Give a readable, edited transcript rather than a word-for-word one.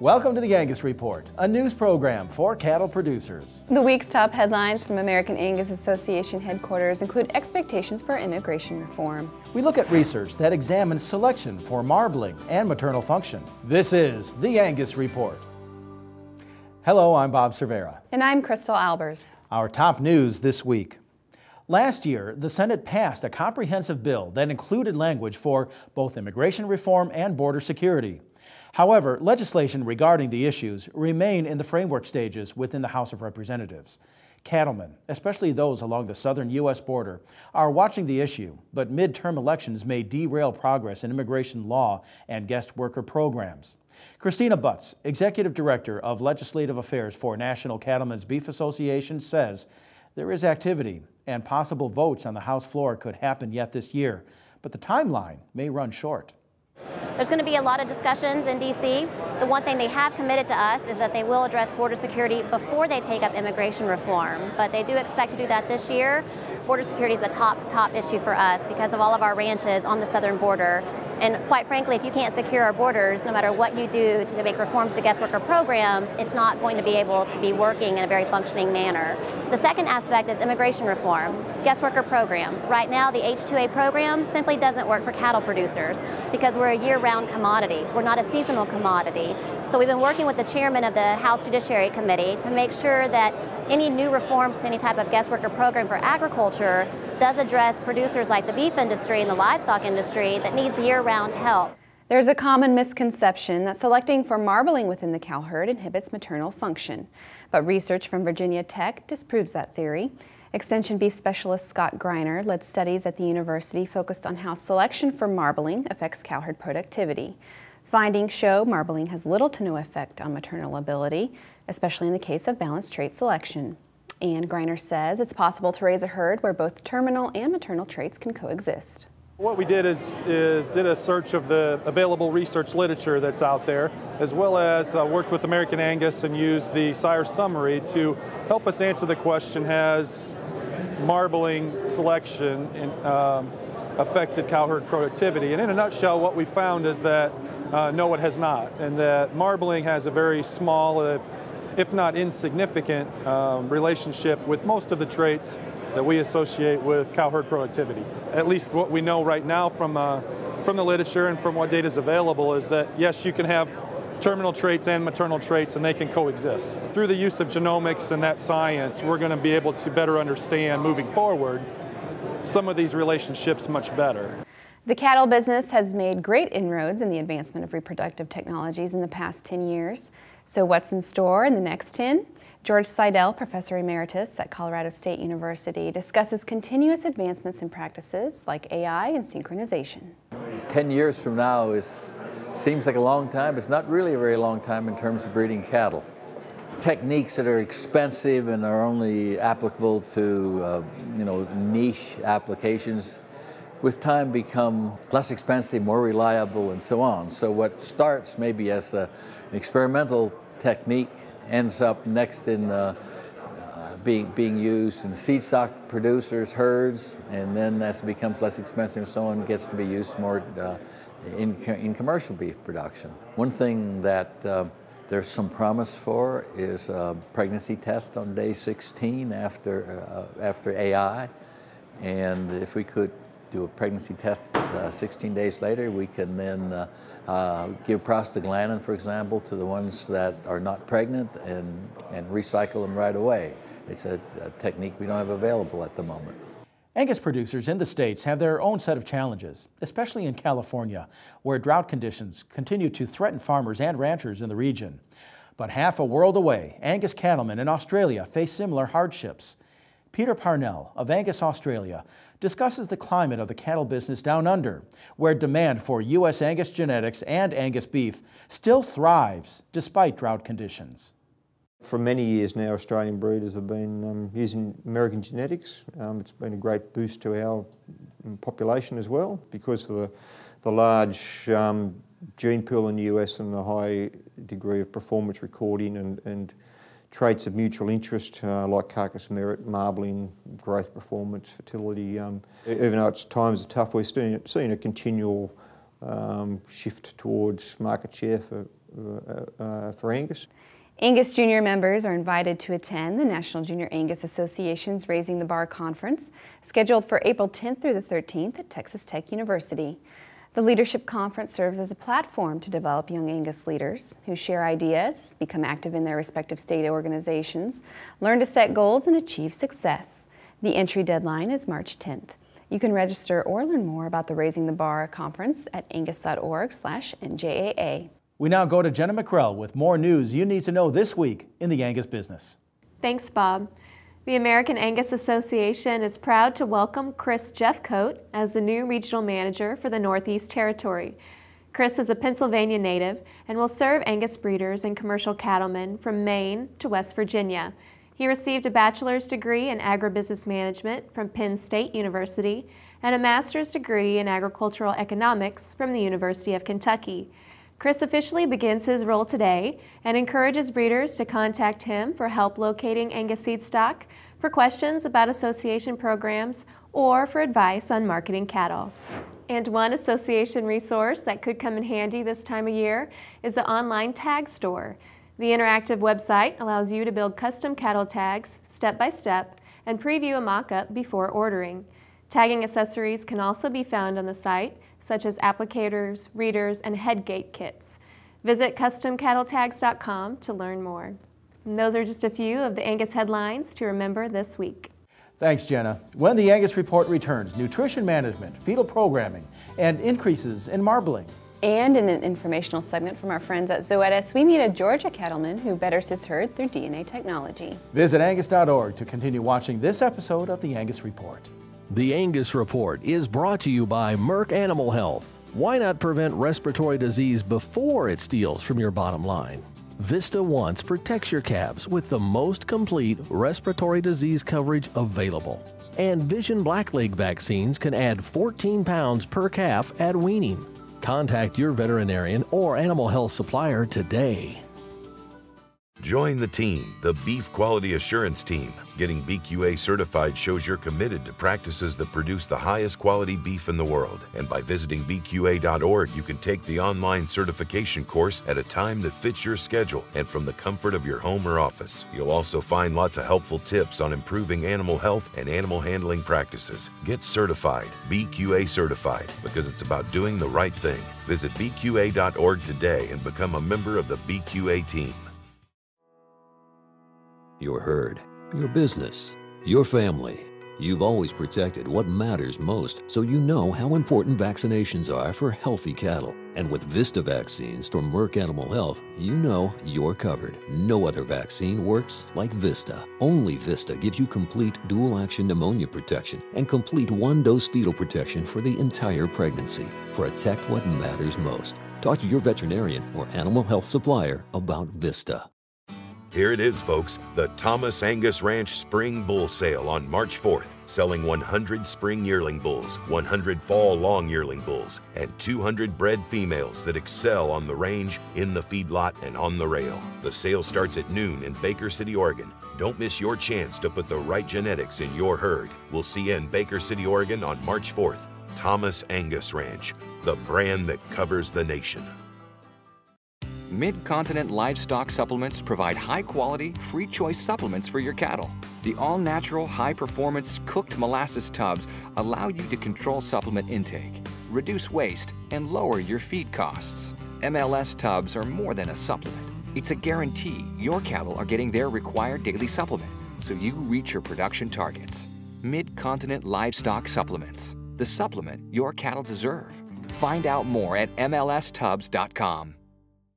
Welcome to the Angus Report, a news program for cattle producers. The week's top headlines from American Angus Association headquarters include expectations for immigration reform. We look at research that examines selection for marbling and maternal function. This is the Angus Report. Hello, I'm Bob Cervera. And I'm Crystal Albers. Our top news this week. Last year, the Senate passed a comprehensive bill that included language for both immigration reform and border security. However, legislation regarding the issues remain in the framework stages within the House of Representatives. Cattlemen, especially those along the southern U.S. border, are watching the issue, but midterm elections may derail progress in immigration law and guest worker programs. Christina Butts, Executive Director of Legislative Affairs for National Cattlemen's Beef Association, says there is activity and possible votes on the House floor could happen yet this year, but the timeline may run short. There's going to be a lot of discussions in D.C. The one thing they have committed to us is that they will address border security before they take up immigration reform, but they do expect to do that this year. Border security is a top issue for us because of all of our ranches on the southern border. And quite frankly, if you can't secure our borders, no matter what you do to make reforms to guest worker programs, it's not going to be able to be working in a very functioning manner. The second aspect is immigration reform, guest worker programs. Right now, the H-2A program simply doesn't work for cattle producers because we're a year-round commodity. We're not a seasonal commodity. So we've been working with the chairman of the House Judiciary Committee to make sure that any new reforms to any type of guest worker program for agriculture does address producers like the beef industry and the livestock industry that needs year-round help. There's a common misconception that selecting for marbling within the cow herd inhibits maternal function, but research from Virginia Tech disproves that theory. Extension beef specialist Scott Greiner led studies at the university focused on how selection for marbling affects cow herd productivity. Findings show marbling has little to no effect on maternal ability, especially in the case of balanced trait selection. And Greiner says it's possible to raise a herd where both terminal and maternal traits can coexist. What we did is did a search of the available research literature that's out there, as well as worked with American Angus and used the sire summary to help us answer the question, has marbling selection affected cow herd productivity? And in a nutshell, what we found is that no, it has not, and that marbling has a very small, if not insignificant, relationship with most of the traits that we associate with cow herd productivity. At least what we know right now from the literature and from what data is available is that, yes, you can have terminal traits and maternal traits and they can coexist. Through the use of genomics and that science, we're going to be able to better understand, moving forward, some of these relationships much better. The cattle business has made great inroads in the advancement of reproductive technologies in the past 10 years. So what's in store in the next 10? George Seidel, Professor Emeritus at Colorado State University, discusses continuous advancements in practices like AI and synchronization. 10 years from now seems like a long time. It's not really a very long time in terms of breeding cattle. Techniques that are expensive and are only applicable to niche applications with time become less expensive, more reliable, and so on. So what starts maybe as an experimental technique ends up next in being used in seed stock producers, herds, and then as it becomes less expensive and so on, gets to be used more in commercial beef production. One thing that there's some promise for is a pregnancy test on day 16 after AI, and if we could do a pregnancy test 16 days later, we can then give prostaglandin, for example, to the ones that are not pregnant and recycle them right away. It's a technique we don't have available at the moment. Angus producers in the States have their own set of challenges, especially in California, where drought conditions continue to threaten farmers and ranchers in the region. But half a world away, Angus cattlemen in Australia face similar hardships. Peter Parnell of Angus Australia discusses the climate of the cattle business down under, where demand for U.S. Angus genetics and Angus beef still thrives despite drought conditions. For many years now, Australian breeders have been using American genetics. It's been a great boost to our population as well, because of the large gene pool in the US and the high degree of performance recording and traits of mutual interest like carcass merit, marbling, growth performance, fertility. Even though at times are tough, we're seeing a continual shift towards market share for for Angus. Angus Junior members are invited to attend the National Junior Angus Association's Raising the Bar Conference, scheduled for April 10th through the 13th at Texas Tech University. The Leadership Conference serves as a platform to develop young Angus leaders who share ideas, become active in their respective state organizations, learn to set goals, and achieve success. The entry deadline is March 10th. You can register or learn more about the Raising the Bar Conference at angus.org/NJAA. We now go to Jenna McCrell with more news you need to know this week in the Angus business. Thanks, Bob. The American Angus Association is proud to welcome Chris Jeffcoat as the new regional manager for the Northeast Territory. Chris is a Pennsylvania native and will serve Angus breeders and commercial cattlemen from Maine to West Virginia. He received a bachelor's degree in agribusiness management from Penn State University and a master's degree in agricultural economics from the University of Kentucky. Chris officially begins his role today and encourages breeders to contact him for help locating Angus seed stock, for questions about association programs, or for advice on marketing cattle. And one association resource that could come in handy this time of year is the online tag store. The interactive website allows you to build custom cattle tags step by step and preview a mock-up before ordering. Tagging accessories can also be found on the site, such as applicators, readers, and headgate kits. Visit customcattletags.com to learn more. And those are just a few of the Angus headlines to remember this week. Thanks, Jenna. When the Angus Report returns, nutrition management, fetal programming, and increases in marbling. And in an informational segment from our friends at Zoetis, we meet a Georgia cattleman who betters his herd through DNA technology. Visit angus.org to continue watching this episode of the Angus Report. The Angus Report is brought to you by Merck Animal Health. Why not prevent respiratory disease before it steals from your bottom line? Vista Once protects your calves with the most complete respiratory disease coverage available. And Vision Blackleg vaccines can add 14 pounds per calf at weaning. Contact your veterinarian or animal health supplier today. Join the team, the Beef Quality Assurance Team. Getting BQA certified shows you're committed to practices that produce the highest quality beef in the world. And by visiting BQA.org, you can take the online certification course at a time that fits your schedule and from the comfort of your home or office. You'll also find lots of helpful tips on improving animal health and animal handling practices. Get certified, BQA certified, because it's about doing the right thing. Visit BQA.org today and become a member of the BQA team. Your herd, your business, your family. You've always protected what matters most, so you know how important vaccinations are for healthy cattle. And with Vista vaccines from Merck Animal Health, you know you're covered. No other vaccine works like Vista. Only Vista gives you complete dual-action pneumonia protection and complete one-dose fetal protection for the entire pregnancy. Protect what matters most. Talk to your veterinarian or animal health supplier about Vista. Here it is, folks, the Thomas Angus Ranch Spring Bull Sale on March 4th, selling 100 spring yearling bulls, 100 fall long yearling bulls, and 200 bred females that excel on the range, in the feedlot, and on the rail. The sale starts at noon in Baker City, Oregon. Don't miss your chance to put the right genetics in your herd. We'll see you in Baker City, Oregon on March 4th. Thomas Angus Ranch, the brand that covers the nation. Mid-Continent Livestock Supplements provide high-quality, free-choice supplements for your cattle. The all-natural, high-performance cooked molasses tubs allow you to control supplement intake, reduce waste, and lower your feed costs. MLS tubs are more than a supplement. It's a guarantee your cattle are getting their required daily supplement, so you reach your production targets. Mid-Continent Livestock Supplements, the supplement your cattle deserve. Find out more at MLStubs.com.